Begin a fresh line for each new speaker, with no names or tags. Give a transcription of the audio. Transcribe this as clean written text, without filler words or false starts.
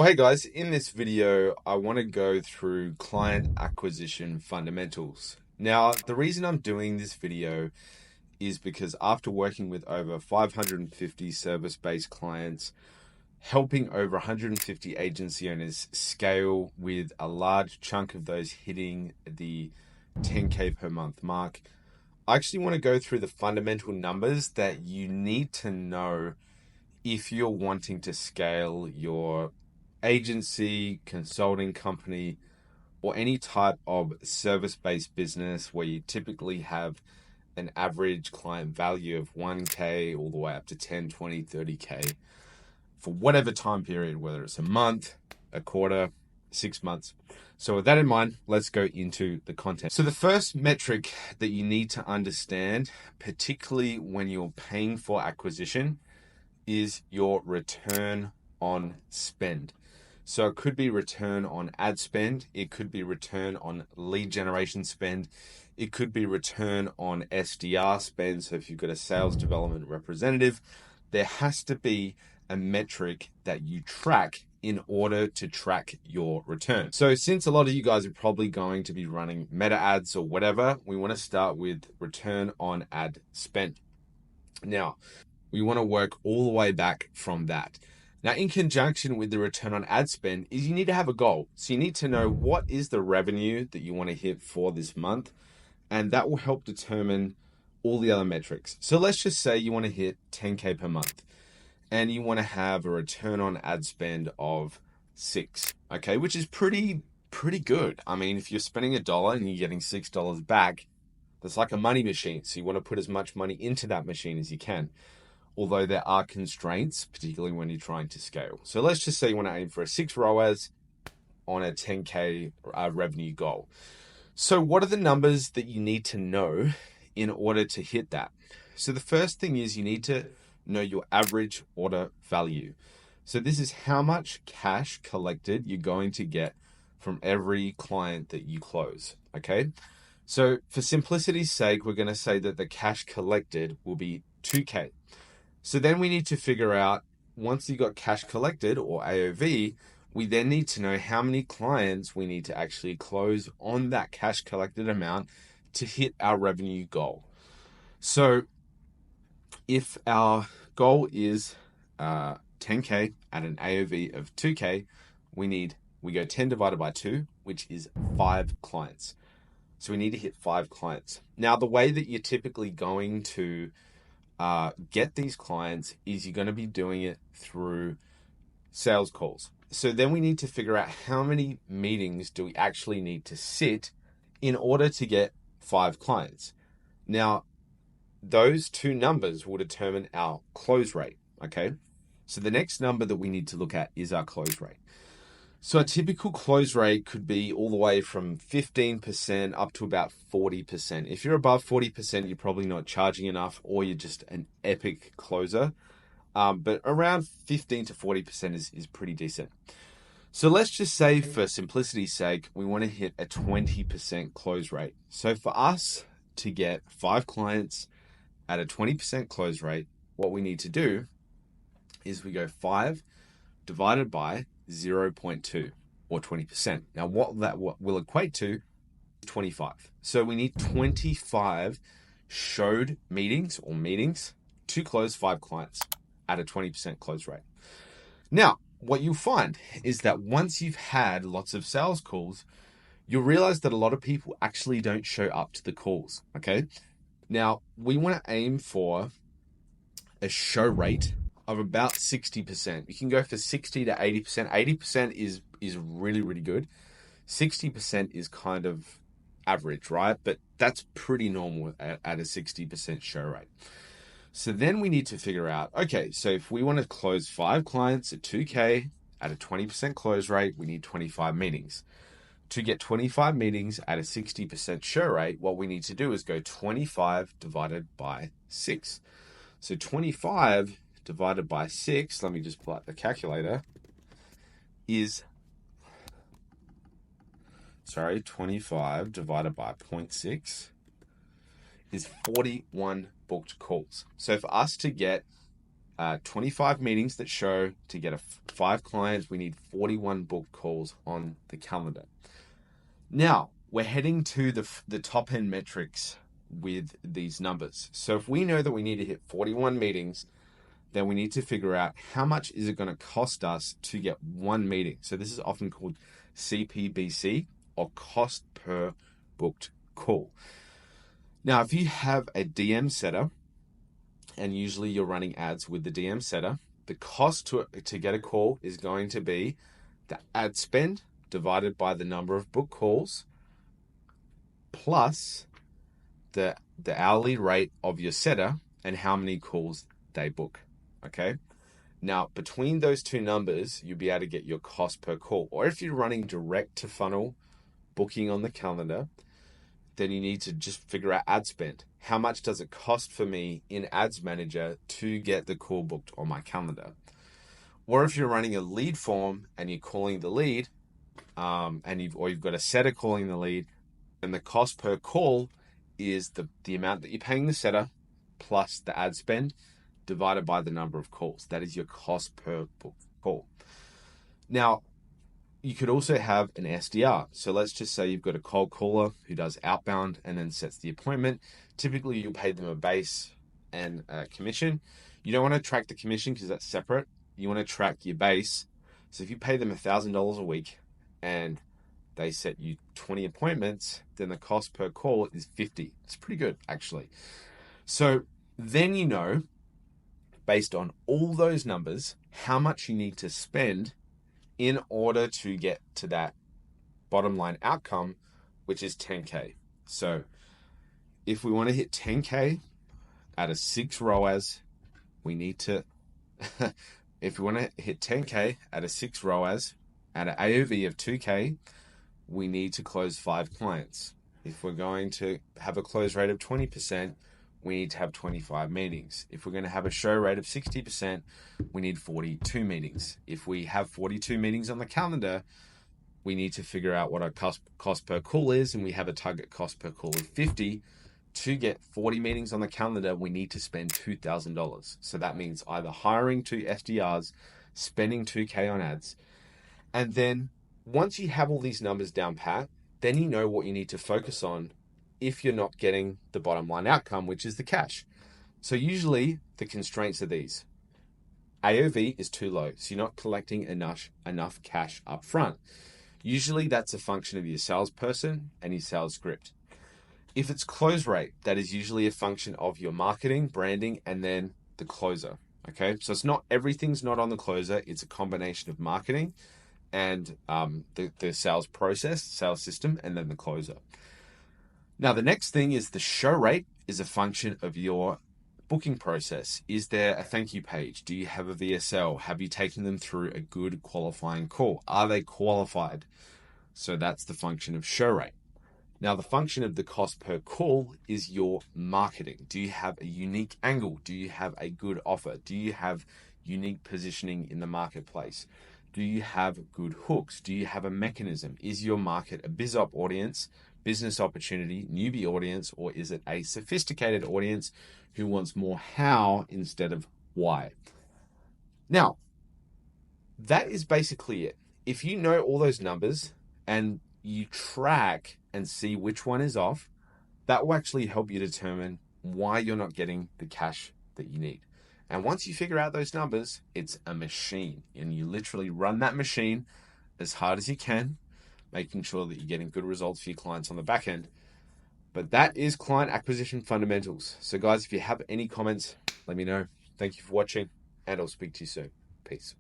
Well, hey guys, in this video, I want to go through client acquisition fundamentals. Now, the reason I'm doing this video is because after working with over 550 service-based clients, helping over 150 agency owners scale with a large chunk of those hitting the 10K per month mark, I actually want to go through the fundamental numbers that you need to know if you're wanting to scale your agency, consulting company, or any type of service-based business where you typically have an average client value of 1K all the way up to 10, 20, 30K for whatever time period, whether it's a month, a quarter, 6 months. So with that in mind, let's go into the content. So the first metric that you need to understand, particularly when you're paying for acquisition, is your return on spend. So it could be return on ad spend, it could be return on lead generation spend, it could be return on SDR spend. So if you've got a sales development representative, there has to be a metric that you track in order to track your return. So since a lot of you guys are probably going to be running meta ads or whatever, we want to start with return on ad spend. Now, we want to work all the way back from that. Now, in conjunction with the return on ad spend is you need to have a goal. So you need to know what is the revenue that you want to hit for this month, and that will help determine all the other metrics. So let's just say you want to hit 10K per month and you want to have a return on ad spend of 6, okay, which is pretty good. I mean, if you're spending $1 and you're getting $6 back, that's like a money machine. So you want to put as much money into that machine as you can, although there are constraints, particularly when you're trying to scale. So let's just say you want to aim for a 6 ROAS on a 10K revenue goal. So what are the numbers that you need to know in order to hit that? So the first thing is you need to know your average order value. So this is how much cash collected you're going to get from every client that you close, okay? So for simplicity's sake, we're going to say that the cash collected will be 2K. So then we need to figure out, once you got cash collected or AOV, we then need to know how many clients we need to actually close on that cash collected amount to hit our revenue goal. So if our goal is 10K at an AOV of 2K, we go 10 divided by 2, which is 5 clients. So we need to hit 5 clients. Now, the way that you're typically going to get these clients is you're going to be doing it through sales calls. So then we need to figure out how many meetings do we actually need to sit in order to get 5 clients. Now, those two numbers will determine our close rate, okay? So the next number that we need to look at is our close rate. So a typical close rate could be all the way from 15% up to about 40%. If you're above 40%, you're probably not charging enough, or you're just an epic closer. But around 15 to 40% is pretty decent. So let's just say, for simplicity's sake, we want to hit a 20% close rate. So for us to get 5 clients at a 20% close rate, what we need to do is we go 5 divided by 0.2 or 20%. Now, what that will equate to 25. So we need 25 showed meetings to close 5 clients at a 20% close rate. Now, what you'll find is that once you've had lots of sales calls, you'll realize that a lot of people actually don't show up to the calls, okay? Now, we want to aim for a show rate of about 60%. You can go for 60 to 80%. 80% is really good. 60% is kind of average, right? But that's pretty normal at a 60% show rate. So then we need to figure out, okay, so if we want to close 5 clients at 2K at a 20% close rate, we need 25 meetings. To get 25 meetings at a 60% show rate, what we need to do is go 25 divided by 6. So 25 divided by 6, let me just pull out the calculator, is, 25 divided by 0.6 is 41 booked calls. So for us to get 25 meetings that show to get 5 clients, we need 41 booked calls on the calendar. Now, we're heading to the top end metrics with these numbers. So if we know that we need to hit 41 meetings, then we need to figure out how much is it going to cost us to get one meeting. So this is often called CPBC, or cost per booked call. Now, if you have a DM setter, and usually you're running ads with the DM setter, the cost to get a call is going to be the ad spend divided by the number of book calls plus the hourly rate of your setter and how many calls they book. Okay. Now, between those two numbers, you'll be able to get your cost per call. Or if you're running direct to funnel booking on the calendar, then you need to just figure out ad spend. How much does it cost for me in Ads Manager to get the call booked on my calendar? Or if you're running a lead form and you're calling the lead, and you've got a setter calling the lead, then the cost per call is the amount that you're paying the setter plus the ad spend divided by the number of calls. That is your cost per book call. Now, you could also have an SDR. So let's just say you've got a cold caller who does outbound and then sets the appointment. Typically, you'll pay them a base and a commission. You don't want to track the commission because that's separate. You want to track your base. So if you pay them $1,000 a week and they set you 20 appointments, then the cost per call is 50. It's pretty good, actually. So then you know, based on all those numbers, how much you need to spend in order to get to that bottom line outcome, which is 10K. So if we want to hit 10K out of 6 ROAS, we need to, if we want to hit 10K out of 6 ROAS at an AOV of 2K, we need to close 5 clients. If we're going to have a close rate of 20%, we need to have 25 meetings. If we're going to have a show rate of 60%, we need 42 meetings. If we have 42 meetings on the calendar, we need to figure out what our cost per call is, and we have a target cost per call of 50. To get 40 meetings on the calendar, we need to spend $2,000. So that means either hiring 2 SDRs, spending 2K on ads, and then once you have all these numbers down pat, then you know what you need to focus on if you're not getting the bottom line outcome, which is the cash. So usually the constraints are these. AOV is too low, so you're not collecting enough cash up front. Usually that's a function of your salesperson and your sales script. If it's close rate, that is usually a function of your marketing, branding, and then the closer. Okay, so it's not, everything's not on the closer. It's a combination of marketing and the sales process, sales system, and then the closer. Now, the next thing is the show rate is a function of your booking process. Is there a thank you page? Do you have a VSL? Have you taken them through a good qualifying call? Are they qualified? So that's the function of show rate. Now, the function of the cost per call is your marketing. Do you have a unique angle? Do you have a good offer? Do you have unique positioning in the marketplace? Do you have good hooks? Do you have a mechanism? Is your market a BizOp audience, business opportunity, newbie audience, or is it a sophisticated audience who wants more how instead of why? Now, that is basically it. If you know all those numbers and you track and see which one is off, that will actually help you determine why you're not getting the cash that you need. And once you figure out those numbers, it's a machine, and you literally run that machine as hard as you can, making sure that you're getting good results for your clients on the back end. But that is client acquisition fundamentals. So guys, if you have any comments, let me know. Thank you for watching, and I'll speak to you soon. Peace.